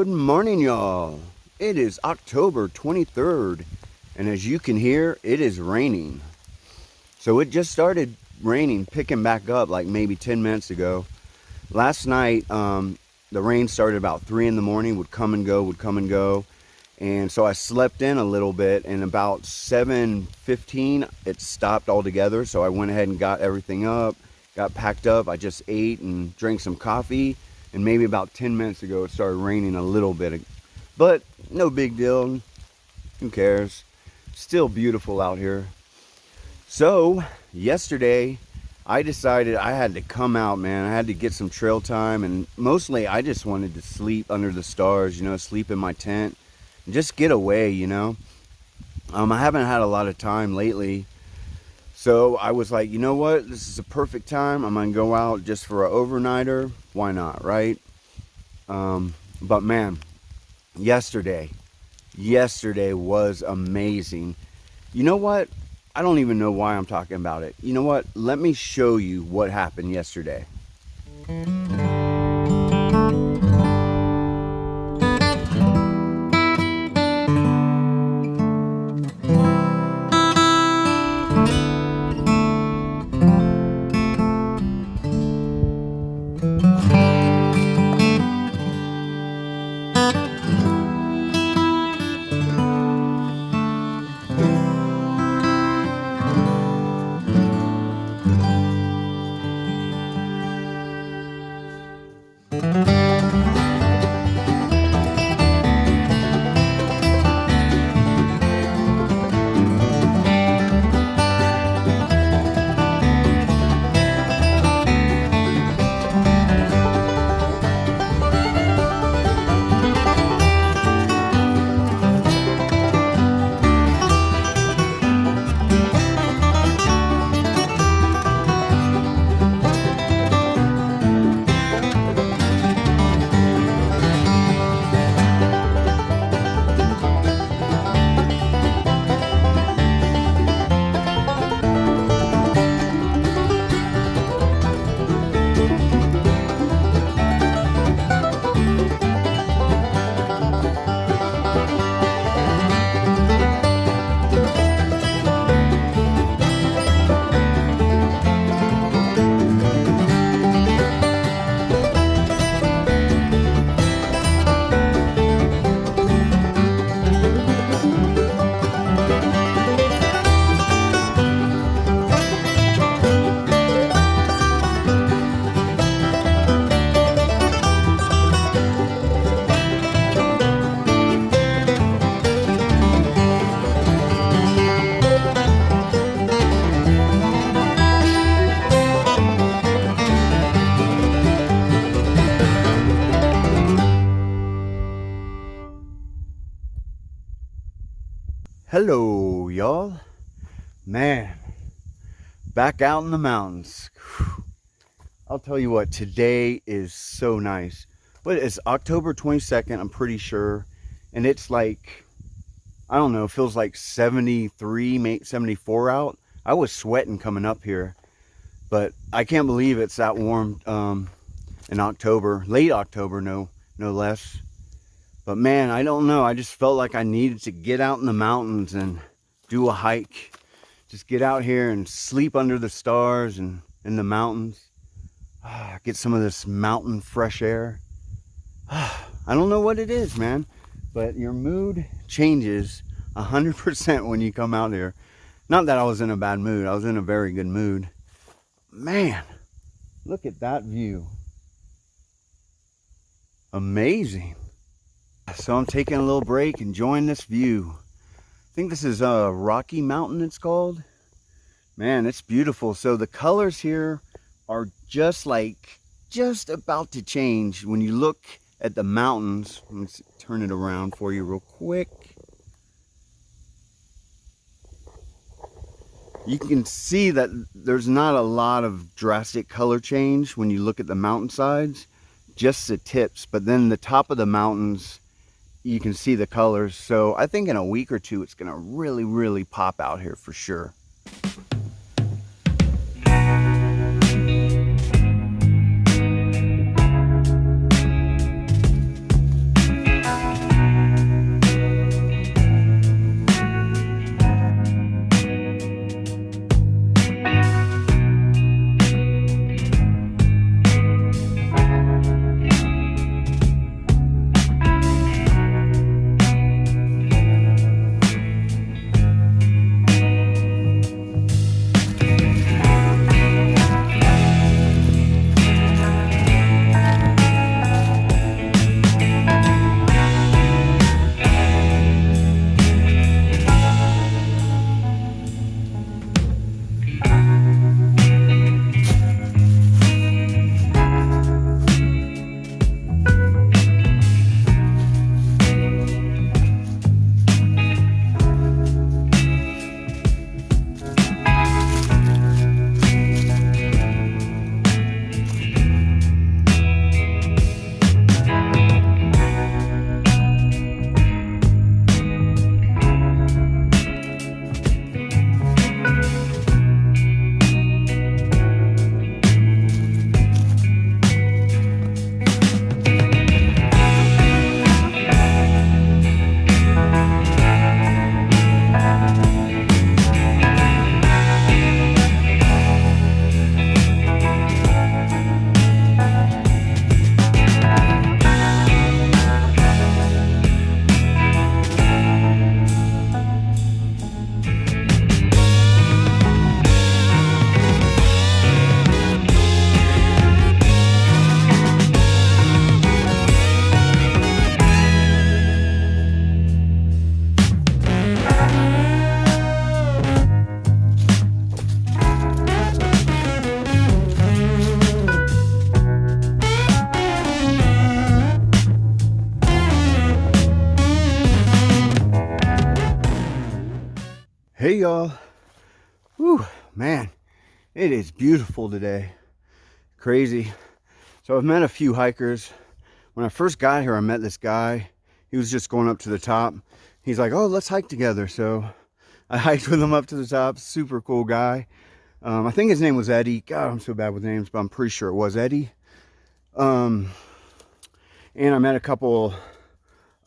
Good morning, y'all. It is October 23rd, and as you can hear, it is raining. So it just started raining, picking back up like maybe 10 minutes ago. Last night, the rain started about 3 in the morning, would come and go. And so I slept in a little bit, and about 7:15, it stopped altogether. So I went ahead and got everything up, got packed up. I just ate and drank some coffee. And maybe about 10 minutes ago, it started raining a little bit. But no big deal. Who cares? Still beautiful out here. So yesterday, I decided I had to come out, man. I had to get some trail time. And mostly, I just wanted to sleep under the stars, sleep in my tent. And just get away, I haven't had a lot of time lately. So I was like, you know what? This is a perfect time. I'm going to go out just for an overnighter. Why not, right? But man, yesterday was amazing. You know what? I don't even know why I'm talking about it. You know what? Let me show you what happened yesterday. Hello, y'all. Man, back out in the mountains. I'll tell you what, today is so nice. But it's October 22nd, I'm pretty sure. And it's like, I don't know, it feels like 73, maybe 74 out. I was sweating coming up here. But I can't believe it's that warm in October, late October, no less. But man, I don't know. I just felt like I needed to get out in the mountains and do a hike. Just get out here and sleep under the stars and in the mountains. Get some of this mountain fresh air. I don't know what it is, man. But your mood changes 100% when you come out here. Not that I was in a bad mood. I was in a very good mood. Man, look at that view. Amazing. So I'm taking a little break, enjoying this view. I think this is Rocky Mountain, it's called. Man, it's beautiful. So the colors here are just about to change. When you look at the mountains, let's turn it around for you real quick. You can see that there's not a lot of drastic color change when you look at the mountainsides, just the tips. But then the top of the mountains, you can see the colors. So I think in a week or two, it's gonna really pop out here for sure. Hey y'all. Whew, man, it is beautiful today. Crazy. So I've met a few hikers. When I first got here, I met this guy. He was just going up to the top. He's like, oh, let's hike together. So I hiked with him up to the top. Super cool guy. I think his name was Eddie. God, I'm so bad with names, but I'm pretty sure it was Eddie. And I met a couple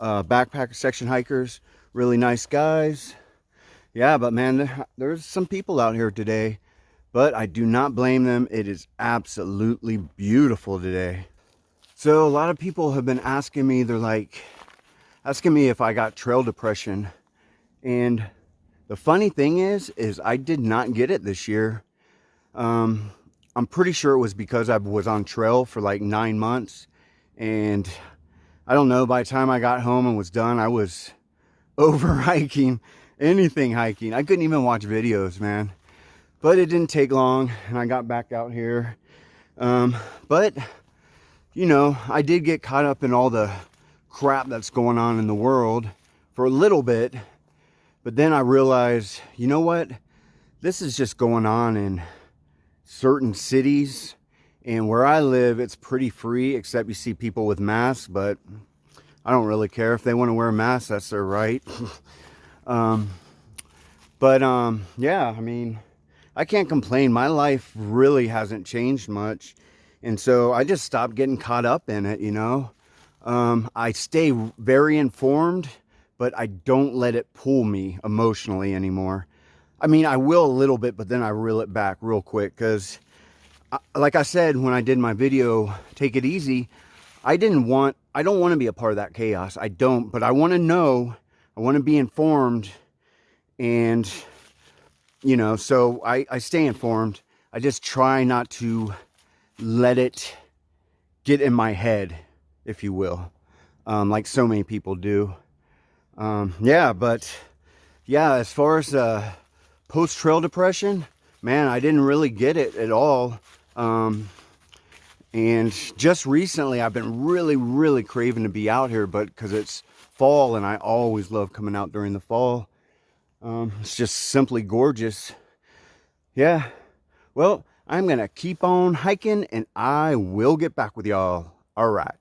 backpacker section hikers. Really nice guys. Yeah, but man, there's some people out here today, but I do not blame them. It is absolutely beautiful today. So a lot of people have been asking me, they're like, asking me if I got trail depression. And the funny thing is I did not get it this year. I'm pretty sure it was because I was on trail for like 9 months. And I don't know, by the time I got home and was done, I was over hiking. Anything hiking. I couldn't even watch videos, man. But it didn't take long and I got back out here. But you know, I did get caught up in all the crap that's going on in the world for a little bit. But then I realized, you know what? This is just going on in certain cities. And where I live, it's pretty free, except you see people with masks. But I don't really care. If they want to wear masks, that's their right. Yeah, I mean, I can't complain. My life really hasn't changed much. And so I just stopped getting caught up in it, you know. I stay very informed, but I don't let it pull me emotionally anymore. I mean, I will a little bit, but then I reel it back real quick. Because, like I said, when I did my video, Take It Easy, I don't want to be a part of that chaos. I don't, but I want to know. I want to be informed. And, you know, so I stay informed. I just try not to let it get in my head, if you will, like so many people do. Yeah, but yeah, as far as post-trail depression, man, I didn't really get it at all. And just recently, I've been really craving to be out here, but because it's fall and I always love coming out during the fall. It's just simply gorgeous. Yeah. Well, I'm going to keep on hiking and I will get back with y'all. All right.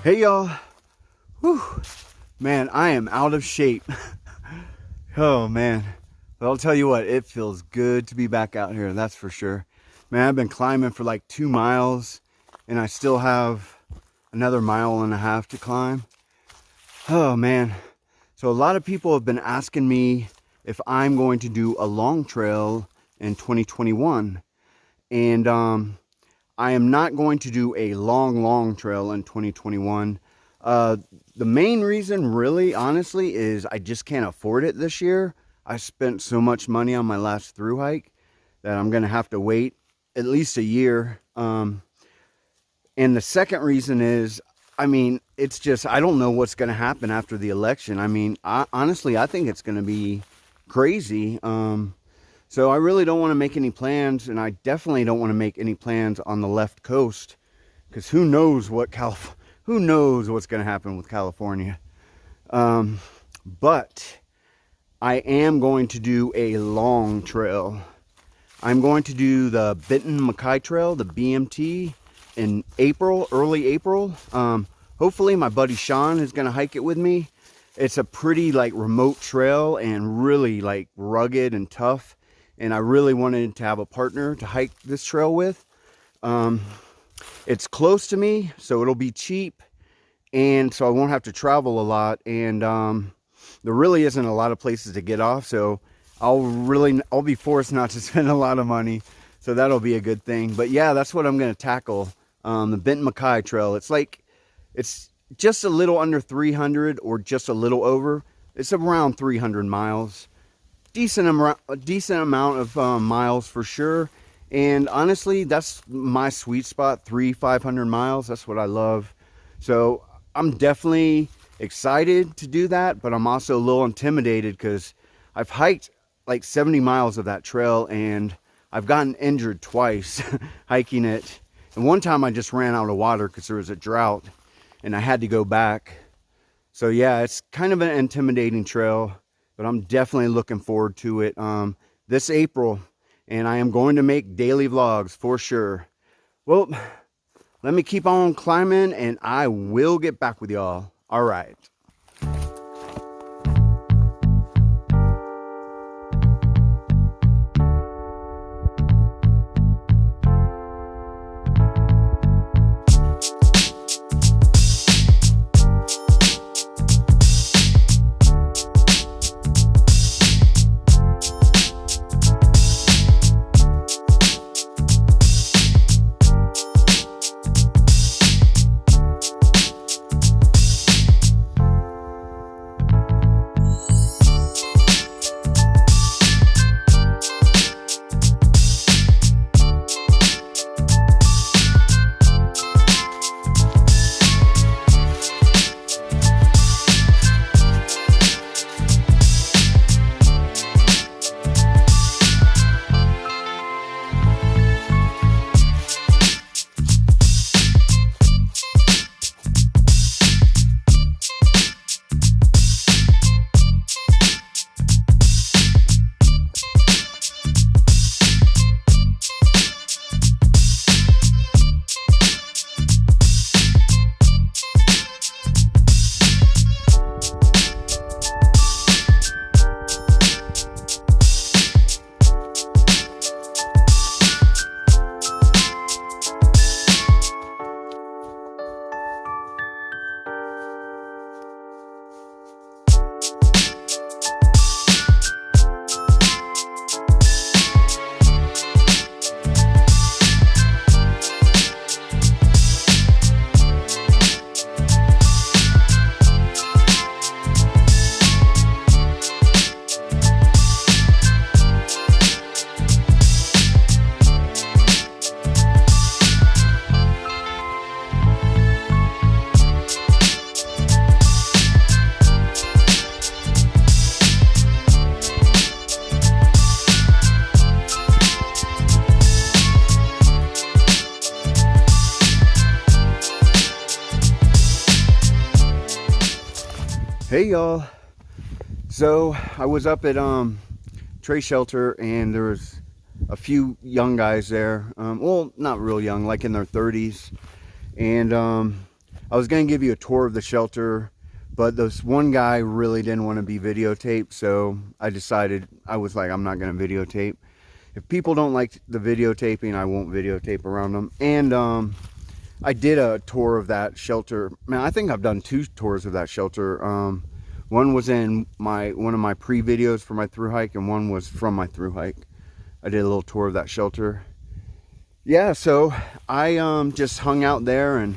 Hey y'all. Whew. Man, I am out of shape. Oh man. But I'll tell you what, it feels good to be back out here, that's for sure. Man, I've been climbing for like 2 miles and I still have another 1.5 miles to climb. Oh man. So a lot of people have been asking me if I'm going to do a long trail in 2021. And I am not going to do a long trail in 2021. The main reason, really, honestly, is I just can't afford it this year. I spent so much money on my last thru hike that I'm going to have to wait at least a year. And the second reason is, I mean, it's just, I don't know what's going to happen after the election. I mean, honestly, I think it's going to be crazy. So I really don't want to make any plans, and I definitely don't want to make any plans on the left coast, because who knows what's going to happen with California. But I am going to do a long trail. I'm going to do the Benton Mackay Trail, the BMT, in April, early April. Hopefully my buddy Sean is going to hike it with me. It's a pretty like remote trail and really like rugged and tough. And I really wanted to have a partner to hike this trail with. It's close to me, so it'll be cheap. And so I won't have to travel a lot. And there really isn't a lot of places to get off. So I'll be forced not to spend a lot of money. So that'll be a good thing. But yeah, that's what I'm going to tackle. The Benton Mackay Trail. It's just a little under 300 or just a little over. It's around 300 miles. Decent amount of miles for sure. And honestly, that's my sweet spot, 500 miles. That's what I love. So I'm definitely excited to do that, but I'm also a little intimidated because I've hiked like 70 miles of that trail and I've gotten injured twice hiking it. And one time I just ran out of water because there was a drought and I had to go back. So yeah, it's kind of an intimidating trail, but I'm definitely looking forward to it this April. And I am going to make daily vlogs for sure. Well, let me keep on climbing and I will get back with y'all. All right. Hey y'all, so I was up at Trey Shelter and there was a few young guys there, well not real young, like in their 30s, and I was gonna give you a tour of the shelter, but this one guy really didn't want to be videotaped, so I decided, I was like, I'm not gonna videotape. if people don't like the videotaping, I won't videotape around them. And I did a tour of that shelter. Man, I think I've done 2 tours of that shelter. One was in one of my pre-videos for my thru hike, and one was from my thru hike. I did a little tour of that shelter. Yeah, so I just hung out there and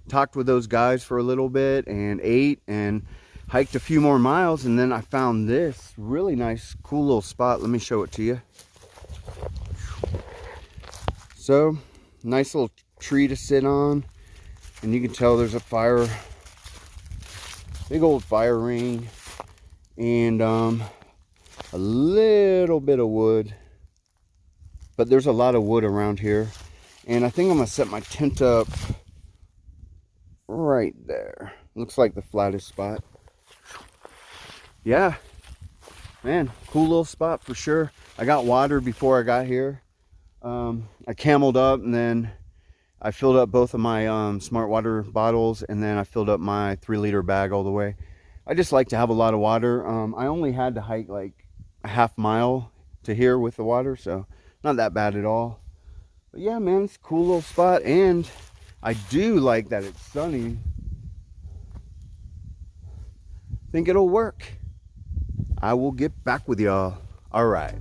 talked with those guys for a little bit and ate and hiked a few more miles, and then I found this really nice, cool little spot. Let me show it to you. So, nice little tree to sit on, and you can tell there's a fire, big old fire ring, and a little bit of wood, but there's a lot of wood around here. And I think I'm gonna set my tent up right there. Looks like the flattest spot. Yeah, man, cool little spot for sure. I got water before I got here. I cameled up, and then I filled up both of my smart water bottles, and then I filled up my 3-liter bag all the way. I just like to have a lot of water. I only had to hike like a half mile to here with the water, so not that bad at all. But yeah, man, it's a cool little spot, and I do like that it's sunny. Think it'll work. I will get back with y'all. All right.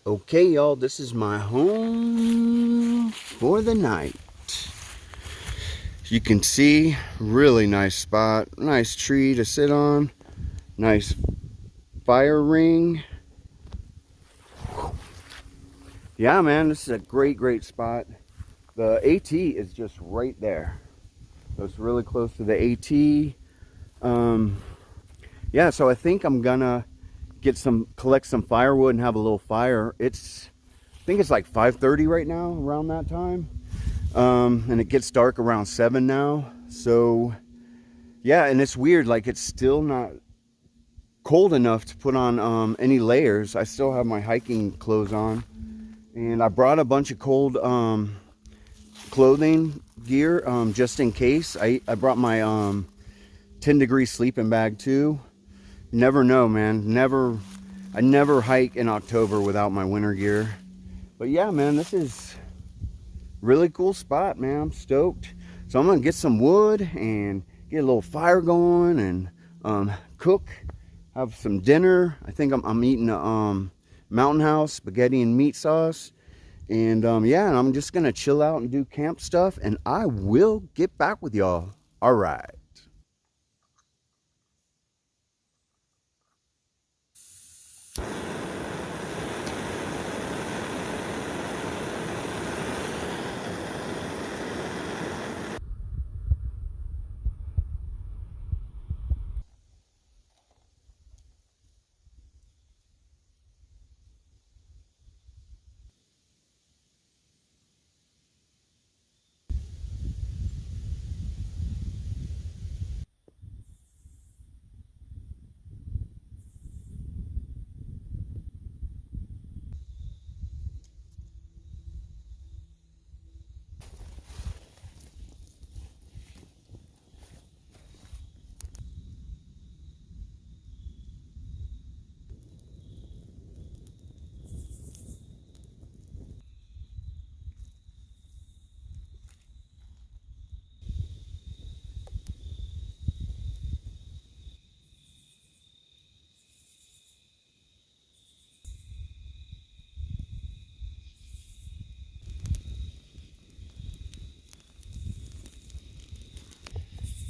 Okay, y'all, this is my home for the night. You can see, really nice spot, nice tree to sit on, nice fire ring. Yeah, man, this is a great spot. The AT is just right there, so it's really close to the AT. Yeah, so I think I'm gonna collect some firewood and have a little fire. I think it's like 5:30 right now, around that time. And it gets dark around 7 now. So yeah, and it's weird, like it's still not cold enough to put on any layers. I still have my hiking clothes on, and I brought a bunch of cold clothing gear just in case. I brought my 10-degree sleeping bag too. Never know, man. I never hike in October without my winter gear. But yeah, man, this is really cool spot, man. I'm stoked. So I'm gonna get some wood and get a little fire going and cook, have some dinner. I think I'm eating a Mountain House spaghetti and meat sauce. And yeah, and I'm just gonna chill out and do camp stuff, and I will get back with y'all. All right.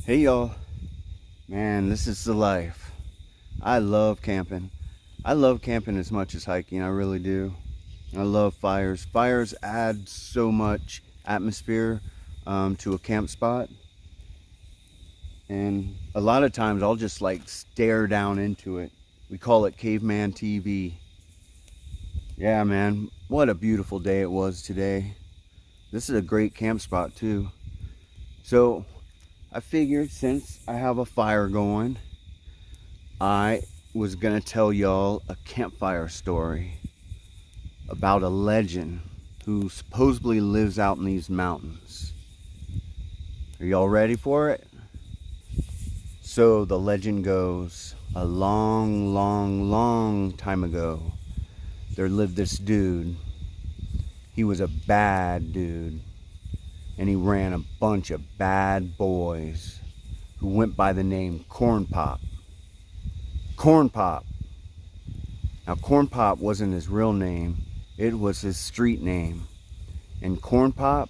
Hey y'all, man, this is the life. I love camping. I love camping as much as hiking, I really do. I love fires. Fires add so much atmosphere to a camp spot. And a lot of times I'll just like stare down into it. We call it caveman TV. Yeah, man, what a beautiful day it was today. This is a great camp spot too. So I figured since I have a fire going, I was gonna tell y'all a campfire story about a legend who supposedly lives out in these mountains. Are y'all ready for it? So the legend goes, a long, long, long time ago, there lived this dude. He was a bad dude, and he ran a bunch of bad boys who went by the name CornPop. CornPop. Now CornPop wasn't his real name, it was his street name. And CornPop,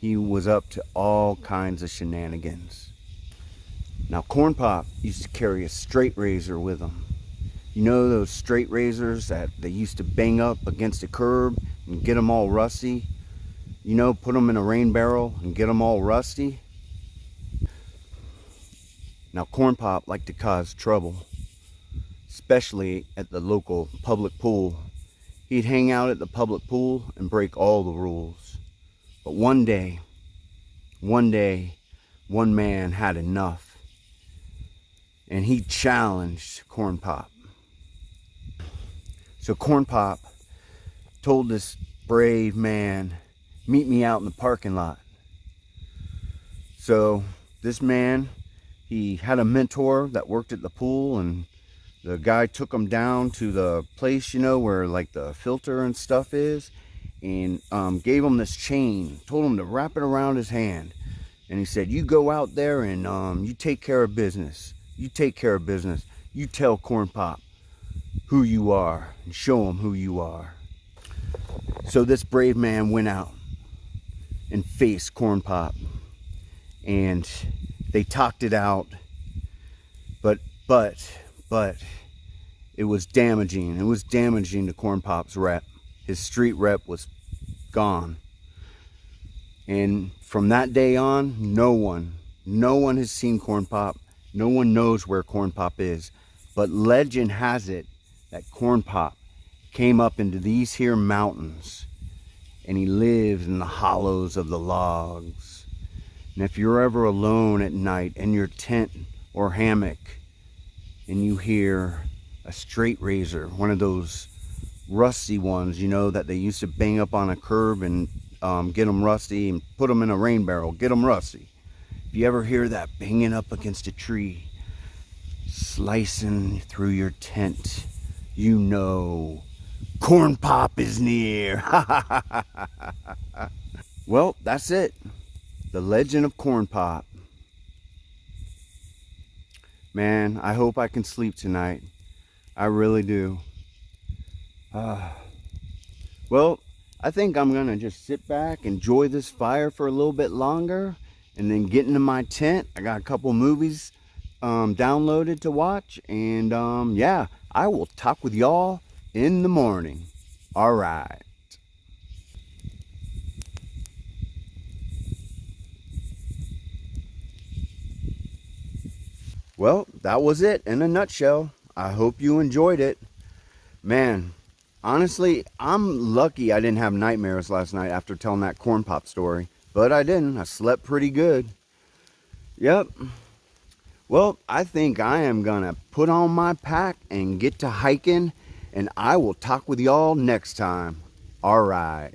he was up to all kinds of shenanigans. Now CornPop used to carry a straight razor with him. You know those straight razors that they used to bang up against a curb and get them all rusty? You know, put them in a rain barrel and get them all rusty? Now CornPop liked to cause trouble, especially at the local public pool. He'd hang out at the public pool and break all the rules. But one day, one man had enough, and he challenged CornPop. So CornPop told this brave man, meet me out in the parking lot. So this man, he had a mentor that worked at the pool, and the guy took him down to the place, you know, where like the filter and stuff is, and gave him this chain, told him to wrap it around his hand. And he said, you go out there and you take care of business. You take care of business. You tell CornPop who you are and show him who you are. So this brave man went out and faced CornPop, and they talked it out, but it was damaging. It was damaging to CornPop's rep. His street rep was gone. And from that day on, no one has seen CornPop. No one knows where CornPop is. But legend has it that CornPop came up into these here mountains, and he lives in the hollows of the logs. And if you're ever alone at night in your tent or hammock, and you hear a straight razor, one of those rusty ones, you know, that they used to bang up on a curb and get them rusty and put them in a rain barrel, get them rusty. If you ever hear that banging up against a tree, slicing through your tent, you know CornPop is near. Well, that's it. The Legend of CornPop. Man, I hope I can sleep tonight. I really do. Well, I think I'm gonna just sit back, enjoy this fire for a little bit longer, and then get into my tent. I got a couple movies downloaded to watch, and yeah, I will talk with y'all in the morning. All right. Well, that was it in a nutshell. I hope you enjoyed it. Man, honestly, I'm lucky I didn't have nightmares last night after telling that CornPop story. But I didn't. I slept pretty good. Yep. Well, I think I am gonna put on my pack and get to hiking, and I will talk with y'all next time. All right.